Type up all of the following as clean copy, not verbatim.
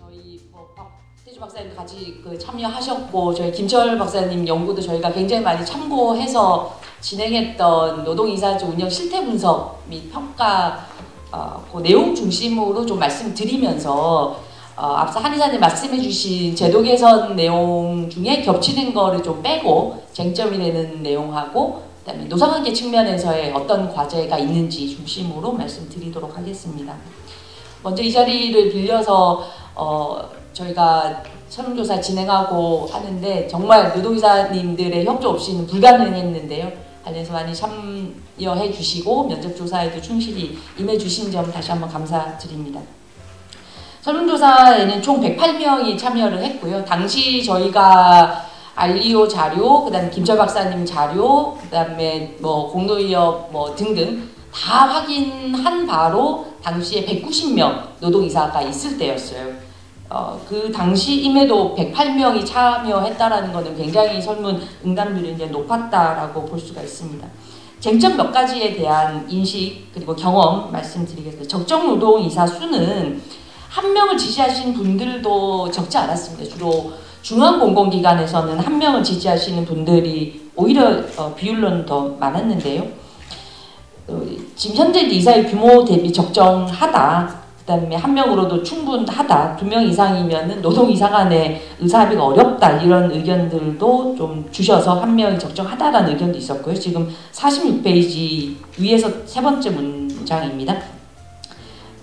저희 박태주 박사님 같이 참여하셨고 저희 김철 박사님 연구도 저희가 굉장히 많이 참고해서 진행했던 노동이사제 운영 실태 분석 및 평가 그 내용 중심으로 좀 말씀드리면서 앞서 한의사님 말씀해주신 제도 개선 내용 중에 겹치는 거를 좀 빼고 쟁점이 되는 내용하고 그다음에 노사관계 측면에서의 어떤 과제가 있는지 중심으로 말씀드리도록 하겠습니다. 먼저 이 자리를 빌려서 저희가 설문조사 진행하고 하는데 정말 노동이사님들의 협조 없이는 불가능했는데요. 관련해서 많이 참여해 주시고 면접조사에도 충실히 임해 주신 점 다시 한번 감사드립니다. 설문조사에는 총 108명이 참여를 했고요. 당시 저희가 알리오 자료, 그 다음에 김철 박사님 자료, 그 다음에 공로위협 등등 다 확인한 바로 당시에 190명 노동이사가 있을 때였어요. 그 당시임에도 108명이 참여했다라는 것은 굉장히 설문 응답률이 이제 높았다라고 볼 수가 있습니다. 쟁점 몇 가지에 대한 인식 그리고 경험 말씀드리겠습니다. 적정 노동이사 수는 한 명을 지지하시는 분들도 적지 않았습니다. 주로 중앙공공기관에서는 한 명을 지지하시는 분들이 오히려 비율로는 더 많았는데요. 지금 현재 이사의 규모 대비 적정하다. 그 다음에 한 명으로도 충분하다. 2명 이상이면 노동이사 간의 의사합의가 어렵다. 이런 의견들도 좀 주셔서 한 명이 적정하다라는 의견도 있었고요. 지금 46페이지 위에서 세 번째 문장입니다.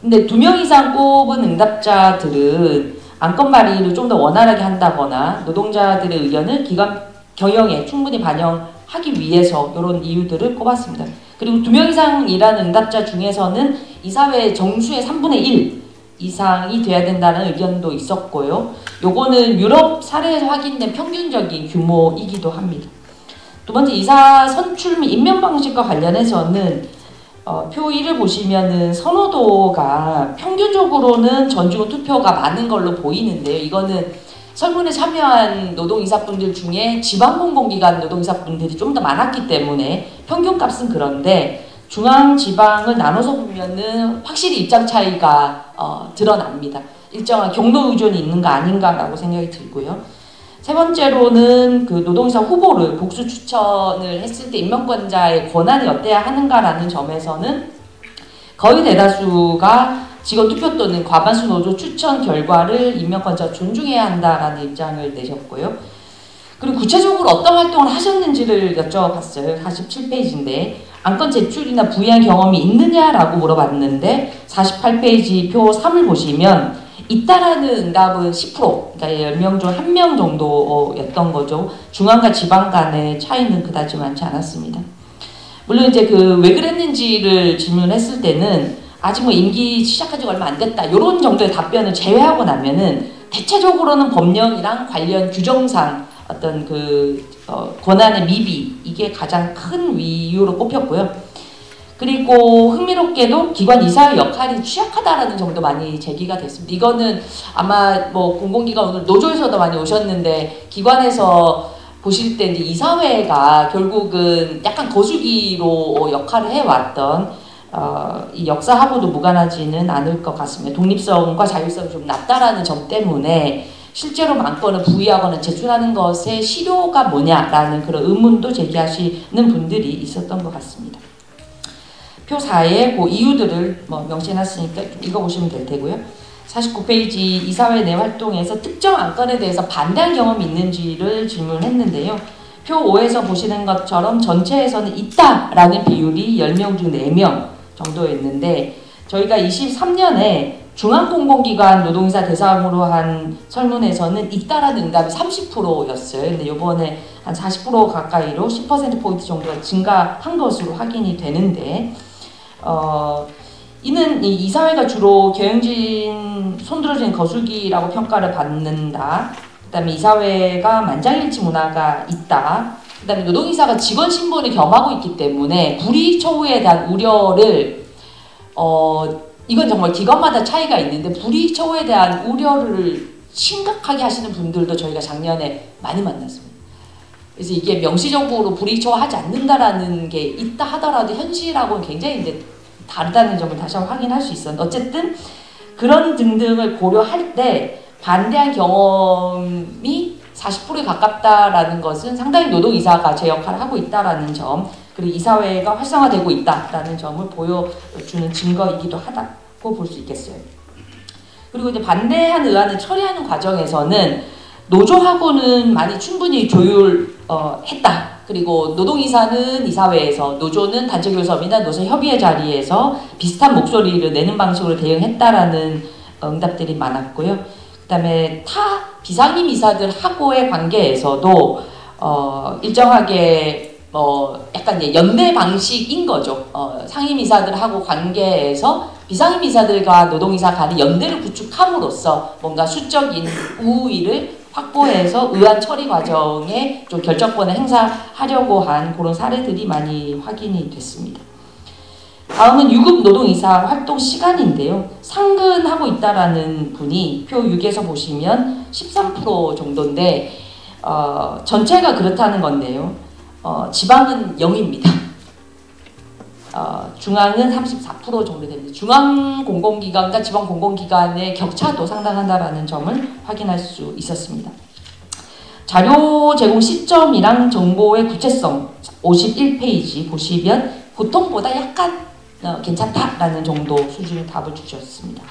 근데 2명 이상 꼽은 응답자들은 안건 발의를 좀 더 원활하게 한다거나 노동자들의 의견을 기관 경영에 충분히 반영하기 위해서 이런 이유들을 꼽았습니다. 그리고 2명 이상이라는 응답자 중에서는 이사회 정수의 3분의 1 이상이 돼야 된다는 의견도 있었고요. 요거는 유럽 사례에서 확인된 평균적인 규모이기도 합니다. 두 번째, 이사 선출 및 임명 방식과 관련해서는 표 1을 보시면은 선호도가 평균적으로는 전주고 투표가 많은 걸로 보이는데요. 이거는 설문에 참여한 노동이사분들 중에 지방공공기관 노동이사분들이 좀 더 많았기 때문에 평균값은 그런데 중앙, 지방을 나눠서 보면은 확실히 입장 차이가 드러납니다. 일정한 경로 의존이 있는 거 아닌가라고 생각이 들고요. 세 번째로는 그 노동이사 후보를 복수 추천을 했을 때 임명권자의 권한이 어때야 하는가라는 점에서는 거의 대다수가 직원 투표 또는 과반수 노조 추천 결과를 임명권자가 존중해야 한다라는 입장을 내셨고요. 그리고 구체적으로 어떤 활동을 하셨는지를 여쭤봤어요. 47페이지인데 안건 제출이나 부의한 경험이 있느냐라고 물어봤는데 48페이지 표 3을 보시면 있다라는 응답은 10%, 그러니까 10명 중 1명 정도였던 거죠. 중앙과 지방 간의 차이는 그다지 많지 않았습니다. 물론 이제 왜 그랬는지를 질문했을 때는 아직 임기 시작한 지 얼마 안 됐다. 이런 정도의 답변을 제외하고 나면은 대체적으로는 법령이랑 관련 규정상 어떤 권한의 미비, 이게 가장 큰 이유로 꼽혔고요. 그리고 흥미롭게도 기관 이사의 역할이 취약하다라는 점도 많이 제기가 됐습니다. 이거는 아마 공공기관 오늘 노조에서도 많이 오셨는데 기관에서 보실 때 이제 이사회가 결국은 약간 거수기로 역할을 해왔던 이 역사하고도 무관하지는 않을 것 같습니다. 독립성과 자율성이 좀 낮다라는 점 때문에 실제로 안건을 부의하거나 제출하는 것의 실효가 뭐냐라는 그런 의문도 제기하시는 분들이 있었던 것 같습니다. 표 4에 그 이유들을 명시해놨으니까 좀 읽어보시면 될 테고요. 49페이지 이사회 내 활동에서 특정 안건에 대해서 반대한 경험이 있는지를 질문했는데요. 표 5에서 보시는 것처럼 전체에서는 있다라는 비율이 10명 중 4명 정도였는데 저희가 23년에 중앙공공기관 노동이사 대상으로 한 설문에서는 있다라는 응답이 30%였어요. 근데 이번에 한 40% 가까이로 10%포인트 정도가 증가한 것으로 확인이 되는데 이는 이 이사회가 주로 경영진 손들어진 거수기라고 평가를 받는다. 그 다음에 이사회가 만장일치 문화가 있다. 그 다음에 노동이사가 직원 신분을 겸하고 있기 때문에 불이익 처우에 대한 우려를 이건 정말 기관마다 차이가 있는데 불이익 처우에 대한 우려를 심각하게 하시는 분들도 저희가 작년에 많이 만났습니다. 그래서 이게 명시적으로 불이익 처우하지 않는다라는 게 있다 하더라도 현실하고는 굉장히 이제 다르다는 점을 다시 한번 확인할 수 있었는데 어쨌든 그런 등등을 고려할 때 반대한 경험이 40%에 가깝다라는 것은 상당히 노동이사가 제 역할을 하고 있다라는 점, 그리고 이사회가 활성화되고 있다라는 점을 보여주는 증거이기도 하다고 볼 수 있겠어요. 그리고 이제 반대한 의안을 처리하는 과정에서는 노조하고는 많이 충분히 조율했다. 그리고 노동이사는 이사회에서, 노조는 단체교섭이나 노사협의회 자리에서 비슷한 목소리를 내는 방식으로 대응했다라는 응답들이 많았고요. 그 다음에 타 비상임 이사들하고의 관계에서도 일정하게 약간 이제 연대 방식인 거죠. 상임 이사들하고 관계에서 비상임 이사들과 노동이사 간의 연대를 구축함으로써 뭔가 수적인 우위를 확보해서 의안 처리 과정에 좀 결정권을 행사하려고 한 그런 사례들이 많이 확인이 됐습니다. 다음은 유급 노동이사 활동 시간인데요. 상근하고 있다라는 분이 표 6에서 보시면 13% 정도인데 전체가 그렇다는 건데요. 지방은 0입니다. 중앙은 34% 정도 됩니다. 중앙 공공기관과 지방 공공기관의 격차도 상당하다라는 점을 확인할 수 있었습니다. 자료 제공 시점이랑 정보의 구체성 51페이지 보시면 보통보다 약간 괜찮다라는 정도 수준의 답을 주셨습니다.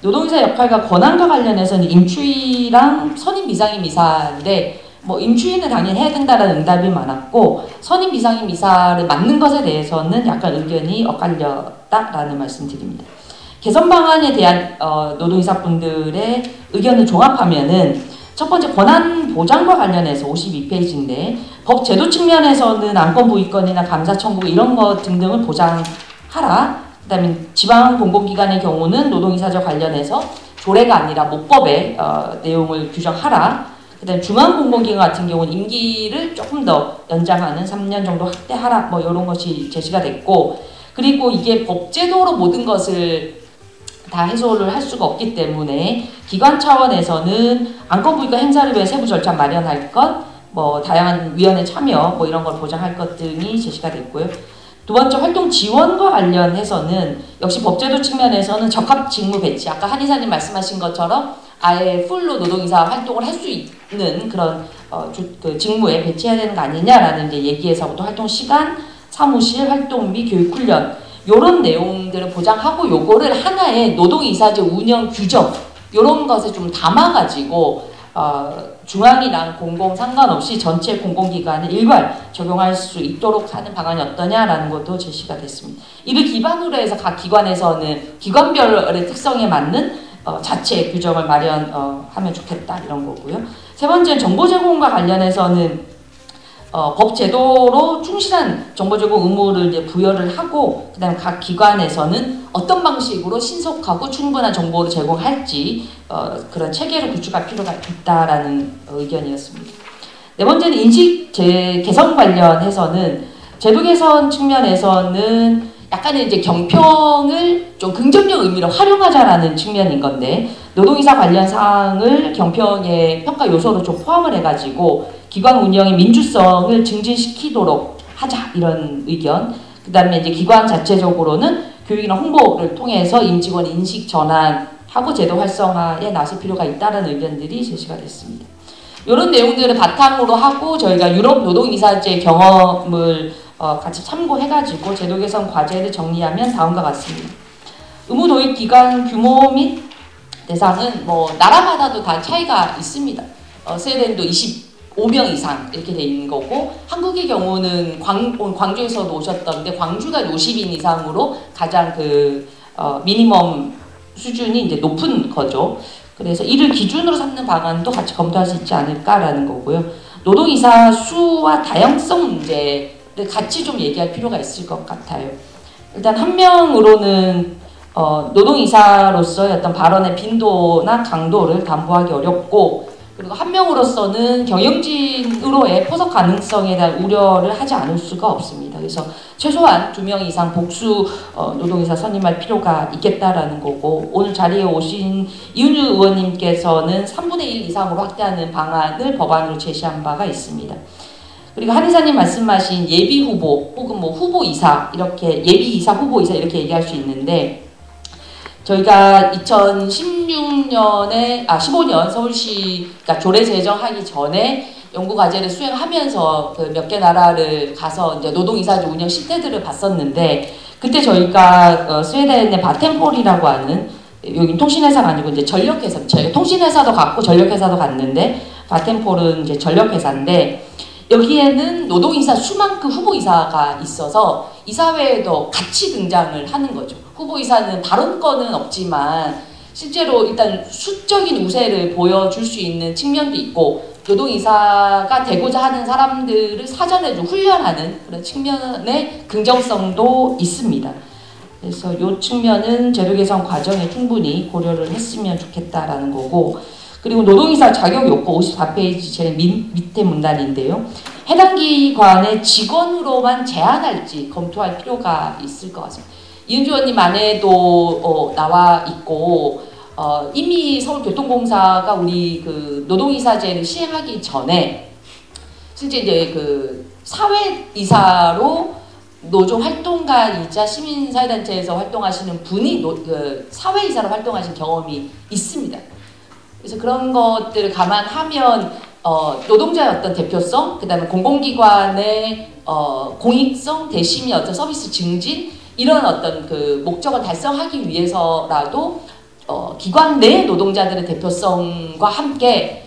노동이사 역할과 권한과 관련해서는 임추위랑 선임 비상임 이사인데 임추위는 당연히 해야 된다라는 응답이 많았고 선임 비상임 이사를 맡는 것에 대해서는 약간 의견이 엇갈렸다라는 말씀드립니다. 개선 방안에 대한 노동이사분들의 의견을 종합하면은 첫 번째 권한 보장과 관련해서 52페이지인데 법 제도 측면에서는 안건 부의권이나 감사 청구 이런 것 등등을 보장하라. 그 다음에 지방 공공기관의 경우는 노동이사제 관련해서 조례가 아니라 모법의 내용을 규정하라. 그 다음에 중앙공공기관 같은 경우는 임기를 조금 더 연장하는 3년 정도 확대하라 이런 것이 제시가 됐고 그리고 이게 법제도로 모든 것을 다 해소를 할 수가 없기 때문에 기관 차원에서는 안건부의권 행사를 위해 세부 절차 마련할 것, 다양한 위원회 참여 이런 걸 보장할 것 등이 제시가 됐고요. 두 번째 활동 지원과 관련해서는 역시 법제도 측면에서는 적합 직무 배치, 아까 한 이사님 말씀하신 것처럼 아예 풀로 노동이사 활동을 할 수 있는 그런 그 직무에 배치해야 되는 거 아니냐라는 이제 얘기에서부터 활동 시간, 사무실, 활동비, 교육 훈련 요런 내용들을 보장하고 요거를 하나의 노동이사제 운영 규정 요런 것에 좀 담아가지고 중앙이랑 공공 상관없이 전체 공공기관에 일괄 적용할 수 있도록 하는 방안이 어떠냐라는 것도 제시가 됐습니다. 이를 기반으로 해서 각 기관에서는 기관별의 특성에 맞는 자체 규정을 마련하면 좋겠다 이런 거고요. 세 번째는 정보 제공과 관련해서는 법 제도로 충실한 정보 제공 의무를 이제 부여를 하고 그다음에 각 기관에서는 어떤 방식으로 신속하고 충분한 정보를 제공할지 그런 체계를 구축할 필요가 있다라는 의견이었습니다. 네 번째는 인식 개선 관련해서는 제도 개선 측면에서는 약간의 이제 경평을 좀 긍정적 의미로 활용하자라는 측면인 건데 노동이사 관련 사항을 경평의 평가 요소로 좀 포함을 해가지고 기관 운영의 민주성을 증진시키도록 하자 이런 의견. 그 다음에 이제 기관 자체적으로는 교육이나 홍보를 통해서 임직원 인식 전환하고 제도 활성화에 나설 필요가 있다는 의견들이 제시가 됐습니다. 이런 내용들을 바탕으로 하고 저희가 유럽 노동이사제 경험을 같이 참고해가지고 제도 개선 과제를 정리하면 다음과 같습니다. 의무 도입 기간 규모 및 대상은 나라마다도 다 차이가 있습니다. 스웨덴도 25명 이상 이렇게 돼 있는 거고 한국의 경우는 광주에서도 오셨던데 광주가 50인 이상으로 가장 그 미니멈 수준이 이제 높은 거죠. 그래서 이를 기준으로 삼는 방안도 같이 검토할 수 있지 않을까라는 거고요. 노동이사 수와 다양성 문제를 같이 좀 얘기할 필요가 있을 것 같아요. 일단 한 명으로는 노동이사로서의 어떤 발언의 빈도나 강도를 담보하기 어렵고 그리고 한 명으로서는 경영진으로의 포석 가능성에 대한 우려를 하지 않을 수가 없습니다. 그래서 최소한 2명 이상 복수 노동이사 선임할 필요가 있겠다라는 거고 오늘 자리에 오신 이은주 의원님께서는 3분의 1 이상으로 확대하는 방안을 법안으로 제시한 바가 있습니다. 그리고 한 이사님 말씀하신 예비 후보 혹은 후보이사 이렇게 예비이사 후보이사 이렇게 얘기할 수 있는데 저희가 2016년에 15년 서울시 그러니까 조례 제정하기 전에 연구 과제를 수행하면서 그 몇 개 나라를 가서 이제 노동이사제 운영 실태들을 봤었는데 그때 저희가 스웨덴의 바텐폴이라고 하는 여기 통신회사가 아니고 이제 전력회사 저희가 통신회사도 갔고 전력회사도 갔는데 바텐폴은 이제 전력회사인데 여기에는 노동이사 수만큼 후보이사가 있어서 이사회에도 같이 등장을 하는 거죠. 후보이사는 발언권은 없지만 실제로 일단 수적인 우세를 보여줄 수 있는 측면도 있고 노동이사가 되고자 하는 사람들을 사전에 좀 훈련하는 그런 측면의 긍정성도 있습니다. 그래서 이 측면은 제도 개선 과정에 충분히 고려를 했으면 좋겠다라는 거고 그리고 노동이사 자격 요건 54페이지 제일 밑에 문단인데요. 해당 기관의 직원으로만 제한할지 검토할 필요가 있을 것 같습니다. 이은주 의원님 안에도 나와 있고 이미 서울교통공사가 우리 그 노동이사제를 시행하기 전에 실제 이제 그 사회이사로 노조 활동가이자 시민사회단체에서 활동하시는 분이 그 사회이사로 활동하신 경험이 있습니다. 그래서 그런 것들을 감안하면 노동자의 어떤 대표성, 그 다음에 공공기관의 공익성, 대심의 어떤 서비스 증진 이런 어떤 그 목적을 달성하기 위해서라도 기관 내 노동자들의 대표성과 함께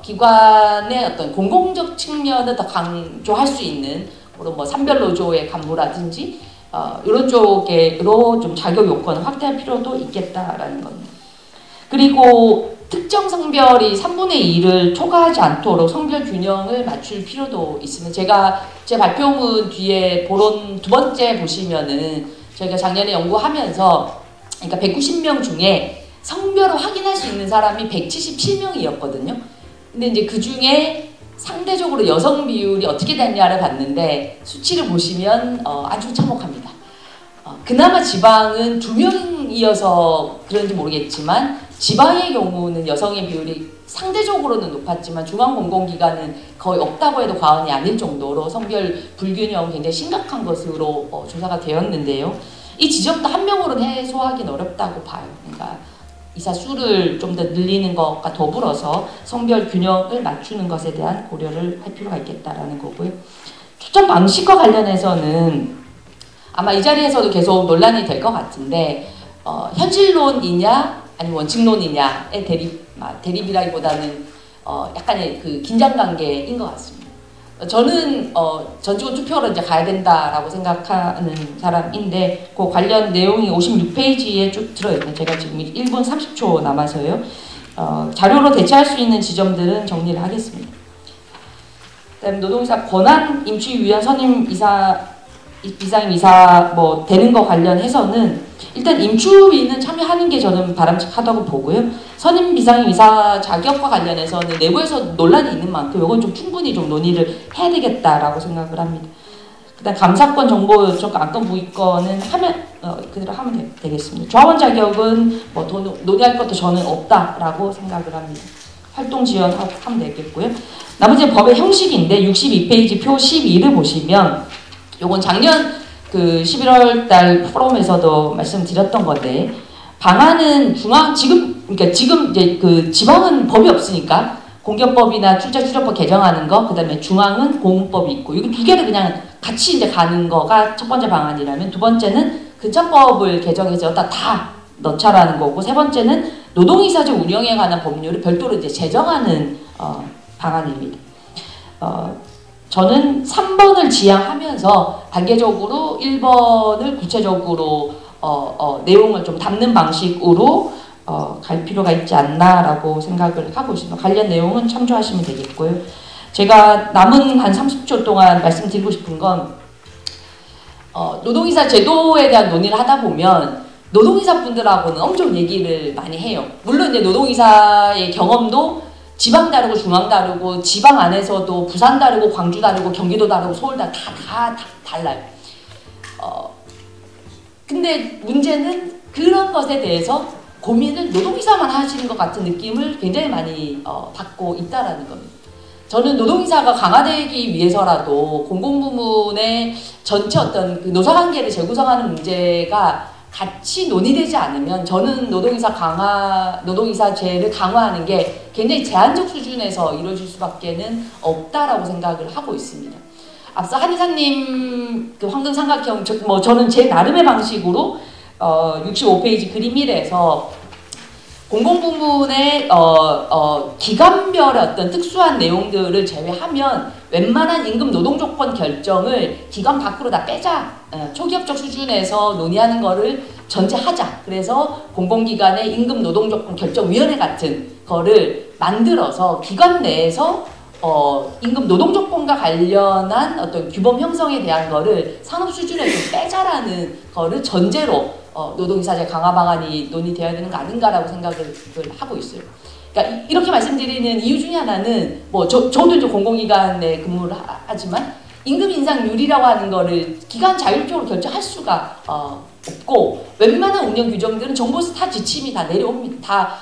기관의 어떤 공공적 측면을 더 강조할 수 있는 그런 뭐 산별노조의 간부라든지 이런 쪽으로 좀 자격 요건을 확대할 필요도 있겠다라는 겁니다. 그리고 특정 성별이 3분의 2를 초과하지 않도록 성별 균형을 맞출 필요도 있습니다. 제가 제 발표문 뒤에 보론 두 번째 보시면은 저희가 작년에 연구하면서 그러니까 190명 중에 성별을 확인할 수 있는 사람이 177명이었거든요. 근데 이제 그 중에 상대적으로 여성 비율이 어떻게 됐냐를 봤는데 수치를 보시면 아주 참혹합니다. 그나마 지방은 2명이어서 그런지 모르겠지만 지방의 경우는 여성의 비율이 상대적으로는 높았지만 중앙공공기관은 거의 없다고 해도 과언이 아닐 정도로 성별 불균형이 굉장히 심각한 것으로 조사가 되었는데요. 이 지점도 한 명으로는 해소하기는 어렵다고 봐요. 그러니까 이사 수를 좀 더 늘리는 것과 더불어서 성별 균형을 맞추는 것에 대한 고려를 할 필요가 있겠다라는 거고요. 추천 방식과 관련해서는 아마 이 자리에서도 계속 논란이 될 것 같은데 현실론이냐 아니면 원칙론이냐의 대립이라기보다는 약간의 그 긴장관계인 것 같습니다. 저는 전직원 투표로 이제 가야 된다라고 생각하는 사람인데 그 관련 내용이 56페이지에 쭉 들어있는 제가 지금 1분 30초 남아서요. 자료로 대체할 수 있는 지점들은 정리를 하겠습니다. 그다음에 노동이사 권한 임시위원 선임 이상임 이사 뭐 되는 거 관련해서는 일단 임추위는 참여하는 게 저는 바람직하다고 보고요. 선임 비상임 이사 자격과 관련해서는 내부에서 논란이 있는 만큼 이건 좀 충분히 좀 논의를 해야 되겠다라고 생각을 합니다. 그다음 감사권 정보 요청 안건 부의권은 그대로 하면 되겠습니다. 조합원 자격은 뭐 논의할 것도 저는 없다라고 생각을 합니다. 활동 지원하면 되겠고요. 나머지 법의 형식인데 62페이지 표 12를 보시면 요건 작년 그 11월 달 포럼에서도 말씀드렸던 건데 방안은 그러니까 지금 이제 그 지방은 법이 없으니까 공기업법이나 출자출연법 개정하는 거, 그다음에 중앙은 공무법이 있고 이거 두 개를 그냥 같이 이제 가는 거가 첫 번째 방안이라면 두 번째는 근처법을 개정해서 다 넣자라는 거고 세 번째는 노동이사제 운영에 관한 법률을 별도로 이제 제정하는 방안입니다. 저는 3번을 지향하면서 단계적으로 1번을 구체적으로 내용을 좀 담는 방식으로 갈 필요가 있지 않나라고 생각을 하고 있습니다. 관련 내용은 참조하시면 되겠고요. 제가 남은 한 30초 동안 말씀드리고 싶은 건 노동이사 제도에 대한 논의를 하다 보면 노동이사 분들하고는 엄청 얘기를 많이 해요. 물론 이제 노동이사의 경험도 지방 다르고 중앙 다르고 지방 안에서도 부산 다르고 광주 다르고 경기도 다르고 서울 다 달라요. 근데 문제는 그런 것에 대해서 고민을 노동이사만 하시는 것 같은 느낌을 굉장히 많이 받고 있다라는 겁니다. 저는 노동이사가 강화되기 위해서라도 공공부문의 전체 어떤 그 노사관계를 재구성하는 문제가 같이 논의되지 않으면 저는 노동이사제를 강화하는 게 굉장히 제한적 수준에서 이루어질 수밖에는 없다라고 생각을 하고 있습니다. 앞서 한 이사님 그 황금삼각형 저는 제 나름의 방식으로 65페이지 그림 1에서 공공부문의 기관별의 어떤 특수한 내용들을 제외하면 웬만한 임금 노동 조건 결정을 기관 밖으로 다 빼자. 초기업적 수준에서 논의하는 거를 전제하자. 그래서 공공기관의 임금 노동 조건 결정위원회 같은 거를 만들어서 기관 내에서 임금 노동 조건과 관련한 어떤 규범 형성에 대한 거를 산업 수준에 좀 빼자라는 거를 전제로 노동이사제 강화 방안이 논의되어야 되는 거 아닌가라고 생각을 하고 있어요. 그러니까 이렇게 말씀드리는 이유 중에 하나는 저도 이제 공공기관에 근무를 하지만 임금 인상률이라고 하는 거를 기관 자율적으로 결정할 수가 없고 웬만한 운영 규정들은 정부에서 다 지침이 다 내려옵니다. 다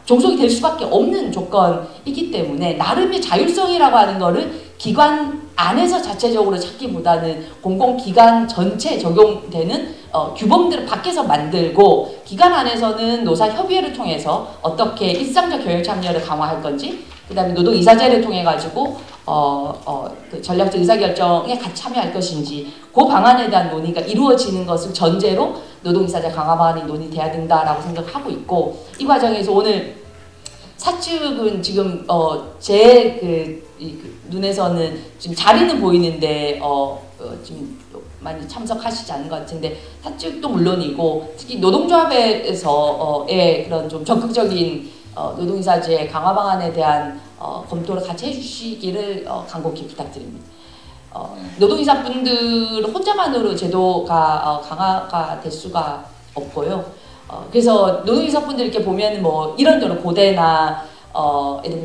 종속이 될 수밖에 없는 조건이기 때문에 나름의 자율성이라고 하는 거를 기관 안에서 자체적으로 찾기보다는 공공기관 전체에 적용되는 규범들을 밖에서 만들고 기관 안에서는 노사협의회를 통해서 어떻게 일상적 경영 참여를 강화할 건지 그 다음에 노동이사제를 통해 가지고 그 전략적 의사결정에 같이 참여할 것인지 그 방안에 대한 논의가 이루어지는 것을 전제로 노동이사제 강화 방안이 논의돼야 된다라고 생각하고 있고 이 과정에서 오늘 사측은 지금 제 눈에서는 지금 자리는 보이는데 지금 많이 참석하시지 않은 것 같은데 사측도 물론이고 특히 노동조합에서의 그런 좀 적극적인 노동이사제 강화 방안에 대한 검토를 같이 해주시기를 간곡히 부탁드립니다. 노동이사분들 혼자만으로 제도가 강화가 될 수가 없고요. 그래서 노동이사분들 이렇게 보면 이런저런 고대나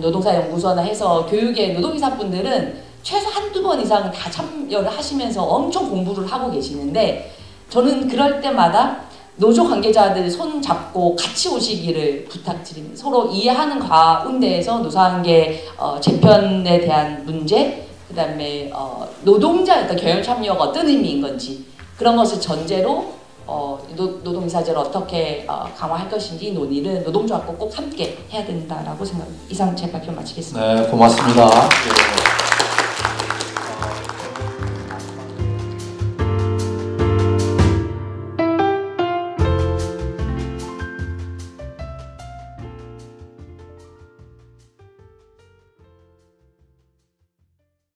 노동사연구소나 해서 교육에 노동이사분들은 최소 한두 번 이상은 다 참여를 하시면서 엄청 공부를 하고 계시는데 저는 그럴 때마다 노조 관계자들 손 잡고 같이 오시기를 부탁드립니다. 서로 이해하는 가운데에서 노사관계 재편에 대한 문제 그 다음에 노동자의 어떤 경영 참여가 어떤 의미인 건지 그런 것을 전제로 노동이사제를 어떻게 강화할 것인지 논의를 노동조합과 꼭 함께 해야 된다라고 생각합니다. 이상 제 발표 마치겠습니다. 네, 고맙습니다. 네.